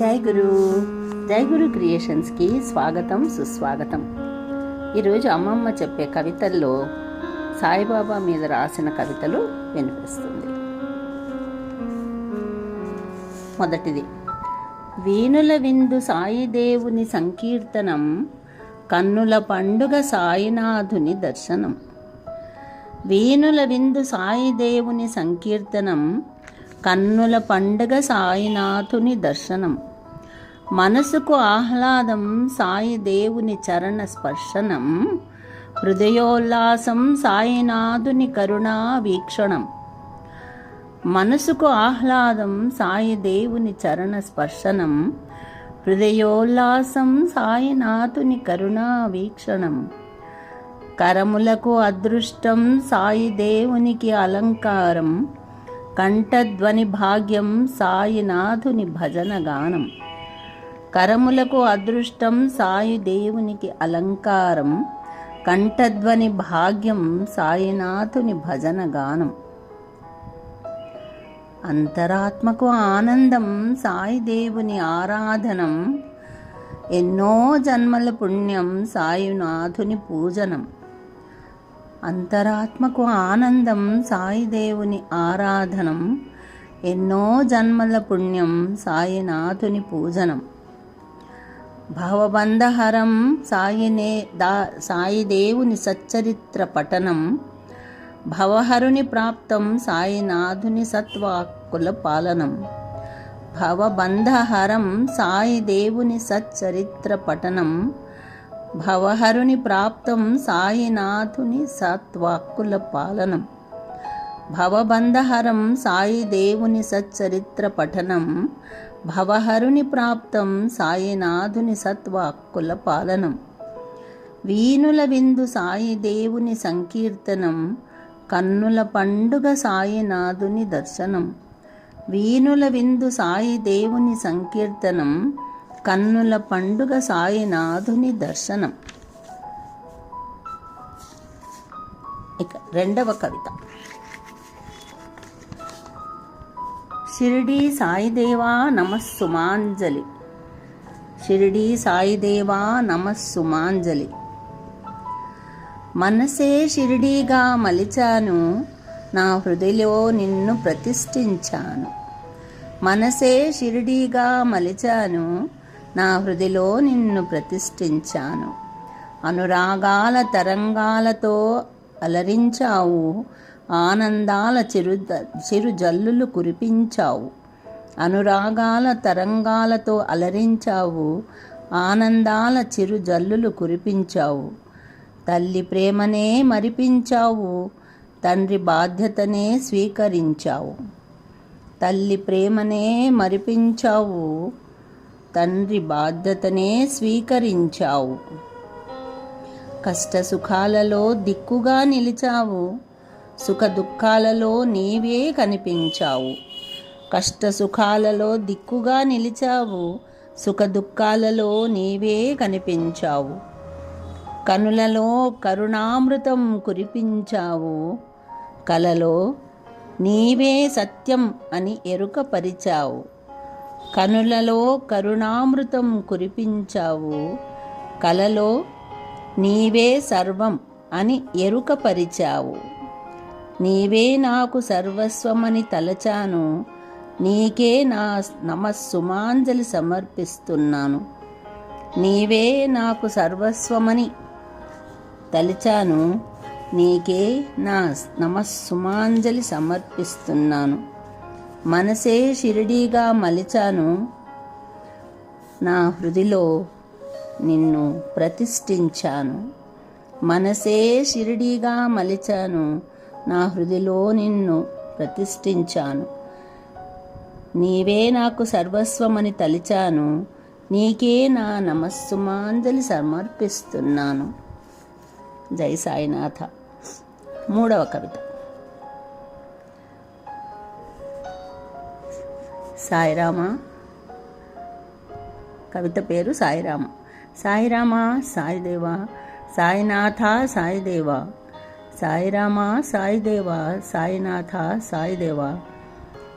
జై గురు క్రియేషన్స్కి స్వాగతం సుస్వాగతం. ఈరోజు అమ్మమ్మ చెప్పే కవితల్లో సాయిబాబా మీద రాసిన కవితలు వినిపిస్తుంది. మొదటిది, వీణుల విందు సాయిదేవుని సంకీర్తనం, కన్నుల పండుగ సాయినాథుని దర్శనం. వీణుల విందు సాయిదేవుని సంకీర్తనం, కన్నుల పండుగ సాయినాథుని దర్శనం. మనసుకు ఆహ్లాదం సాయిదేవుని చరణ స్పర్శనం, హృదయోల్లాసం సాయినాథుని కరుణా వీక్షణం. మనసుకు ఆహ్లాదం సాయిదేవుని చరణ స్పర్శనం, హృదయోల్లాసం సాయినాథుని కరుణా వీక్షణం. కరములకు అదృష్టం సాయిదేవునికి అలంకారం, కంఠధ్వని భాగ్యం సాయినాథుని భజన గానం. కరములకు అదృష్టం సాయిదేవునికి అలంకారం, కంఠధ్వని భాగ్యం సాయినాథుని భజన గానం. అంతరాత్మకు ఆనందం సాయిదేవుని ఆరాధనం, ఎన్నో జన్మల పుణ్యం సాయినాథుని పూజనం. అంతరాత్మకు ఆనందం సాయిదేవుని ఆరాధనం, ఎన్నో జన్మల పుణ్యం సాయినాథుని పూజనం. భవబంధహరం సాయిదేవుని సచ్చరిత్ర పఠనం, భవహరుని ప్రాప్తం సాయినాథుని సత్వాక్కుల పాలనం. భవబంధహరం సాయిదేవుని సచ్చరిత్ర పఠనం, భవహరుని ప్రాప్తం సాయినాథుని సత్వాక్కుల పాలనం. భవబంధహరం సాయిదేవుని సచ్చరిత్ర పఠనం, భవహరుని ప్రాప్తం సాయినాథుని సత్వాక్కుల పాలనం. వీణుల విందు సాయిదేవుని సంకీర్తనం, కన్నుల పండుగ సాయినాథుని దర్శనం. వీణుల విందు సాయిదేవుని సంకీర్తనం, కన్నుల పండుగ సాయినాథుని దర్శనం. ఇక రెండవ కవిత. షిరిడీ సాయిదేవా నమస్సుమాంజలి. షిరిడీ సాయిదేవా నమస్సుమాంజలి. మనసే షిరిడీగా మలిచాను, నా హృదయలో నిన్ను ప్రతిష్ఠించాను. మనసే షిరిడీగా మలిచాను, నా హృదయలో నిన్ను ప్రతిష్ఠించాను. అనురాగాల తరంగాలతో అలరించావు, ఆనందాల చిరు జల్లులు కురిపించావు. అనురాగాల తరంగాలతో అలరించావు, ఆనందాల చిరు జల్లులు కురిపించావు. తల్లి ప్రేమనే మరిపించావు, తండ్రి బాధ్యతనే స్వీకరించావు. తల్లి ప్రేమనే మరిపించావు, తండ్రి బాధ్యతనే స్వీకరించావు. కష్ట సుఖాలలో దిక్కుగా నిలిచావు, సుఖ దుఃఖాలలో నీవే కనిపించావు. కష్ట సుఖాలలో దిక్కుగా నిలిచావు, సుఖ దుఃఖాలలో నీవే కనిపించావు. కనులలో కరుణామృతం కురిపించావు, కలలో నీవే సత్యం అని ఎరుకపరిచావు. కనులలో కరుణామృతం కురిపించావు, కలలో నీవే సర్వం అని ఎరుకపరిచావు. నీవే నాకు సర్వస్వమని తలచాను, నీకే నా నమస్సుమాంజలి సమర్పిస్తున్నాను. నీవే నాకు సర్వస్వమని తలచాను, నీకే నా నమస్సుమాంజలి సమర్పిస్తున్నాను. మనసే షిరిడీగా మలిచాను, నా హృదిలో నిన్ను ప్రతిష్ఠించాను. మనసే షిరిడీగా మలిచాను, నా హృదిలో నిన్ను ప్రతిష్ఠించాను. నీవే నాకు సర్వస్వమని తలిచాను, నీకే నా నమస్సుమాంజలి సమర్పిస్తున్నాను. జై సాయినాథ. మూడవ కవిత. సాయిరామ. కవిత పేరు సాయిరామ. సాయిరామ సాయిదేవా, సాయినాథ సాయిదేవా, సాయిరామ సాయిదేవా, సాయినాథ సాయిదేవా.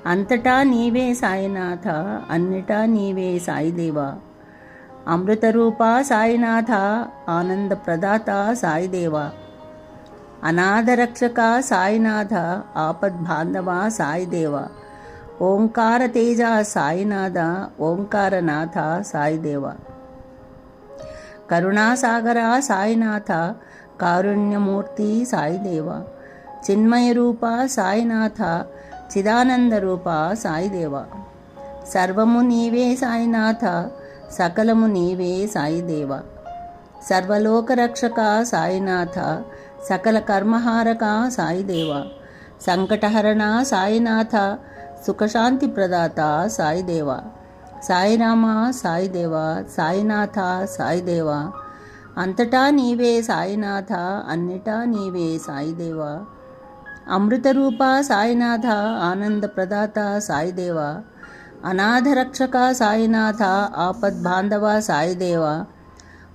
అంతటా నీవే సాయినాథ, అన్నిటా నీవే సాయిదేవా. అమృతరూప సాయినాథ, ఆనంద ప్రదాత సాయిదేవా. అనాథరక్షక సాయినాథ, ఆపద్బాంధవ సాయిదేవా. ఓంకార తేజ సాయినాథ, ఓంకారనాథ సాయిదేవా. కరుణాసాగర సాయినాథ, కారుణ్యమూర్తి సాయిదేవా. చిన్మయ రూప సాయినాథ, చిదానంద రూప సాయిదేవా. సర్వము నీవే సాయినాథ, సకలము నీవే సాయిదేవా. సర్వలోకరక్షక సాయినాథ, సకల కర్మహారక సాయిదేవా. సంకటహరణ సాయినాథ, సుఖశాంతి ప్రదాత సాయిదేవా. సాయిరామ సాయిదేవా, సాయినాథ సాయిదేవా. అంతటా నీవే సాయినాథ, అన్నిటా నీవే సాయిదేవా. అమృతరూప సాయినాథ, ఆనంద ప్రదాత సాయిదేవా. అనాథరక్షక సాయినాథ, ఆపద్బాంధవ సాయిదేవా.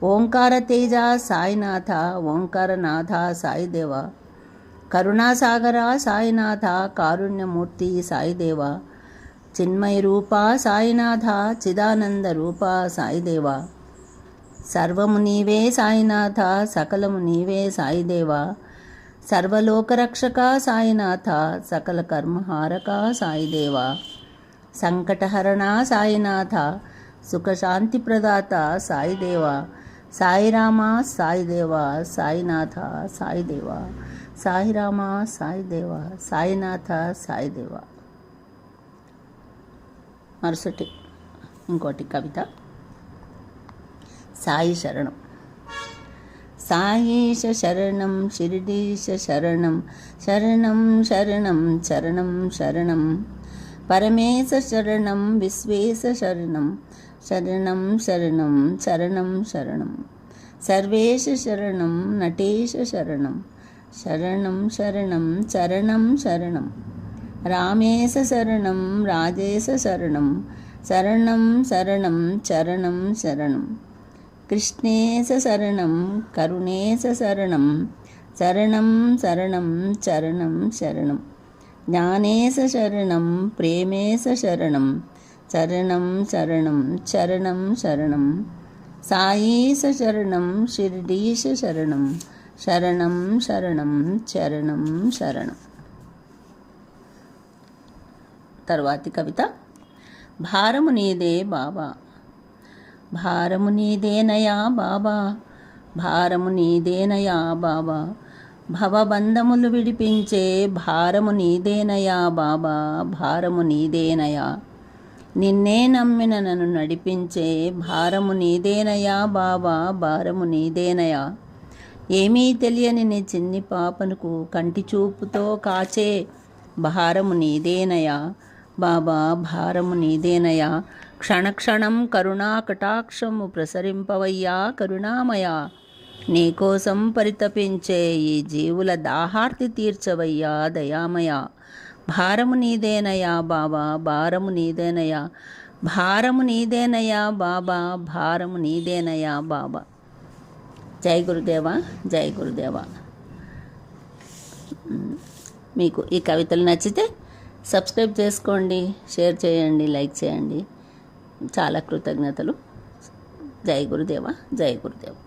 ఓంకార తేజ సాయినాథ, ఓంకారనాథ సాయిదేవా. కరుణాసాగర సాయినాథ, కారుణ్యమూర్తి సాయిదేవా. చిన్మయ రూప సాయినాథ, చిదానంద రూప సాయిదేవా. సర్వము నీవే సాయినాథ, సకలము నీవే సాయిదేవా. సర్వలోకరక్షక సాయినాథ, సకల కర్మహారక సాయిదేవా. సంకటహరణ సాయినాథ, సుఖశాంతి ప్రదాత సాయిదేవా. సాయిరామ సాయిదేవా, సాయినాథ సాయిదేవా. సాయిరామ సాయిదేవా, సాయినాథ సాయిదేవా. మరుసటి ఇంకోటి కవిత. సాయి శరణం. సాయీశ శరణం, షిరిడీశ శరణం, శరణం శరణం చరణం శరణం. పరమేశ శరణం, విశ్వేశ శరణం, శరణం శరణం చరణం శరణం. సర్వేశ శరణం, నటేశ శరణం, శరణం శరణం చరణం శరణం. రామేశ శరణం, రాజేశ శరణం, శరణం శరణం చరణం శరణం. కృష్ణేశ శరణం, కరుణేశ శరణం, శరణం శరణం చరణం శరణం. జ్ఞానేశ శరణం, ప్రేమేశ శరణం, శరణం శరణం చరణం శరణం. సాయీశ శరణం, షిరిడీశ శరణం, శరణం శరణం చరణం శరణం. తర్వాతి కవిత. భారము నీదే బాబా, భారము నీదేనయా బాబా, భారము నీదేనయా బాబా. భవబంధములు విడిపించే భారము నీదేనయా బాబా, భారము నీదేనయా. నిన్నే నమ్మిన నన్ను నడిపించే భారము నీదేనయా బాబా, భారము నీదేనయా. ఏమీ తెలియని నీ చిన్ని పాపనుకు కంటి చూపుతో కాచే భారము నీదేనయా బాబా, భారము నీదేనయా. క్షణక్షణం కరుణా కటాక్షము ప్రసరింపవయ్యా కరుణామయ. నీకోసం పరితపించే ఈ జీవుల దాహార్తి తీర్చవయ్యా దయామయ. భారము నీదేనయా బాబా, భారము నీదేనయా. భారము నీదేనయా బాబా, భారము నీదేనయా బాబా. జై గురుదేవా, జై గురుదేవా. మీకు ఈ కవితలు నచ్చితే సబ్స్క్రైబ్ చేసుకోండి, షేర్ చేయండి, లైక్ చేయండి. చాలా కృతజ్ఞతలు. జై గురుదేవా, జై గురుదేవా.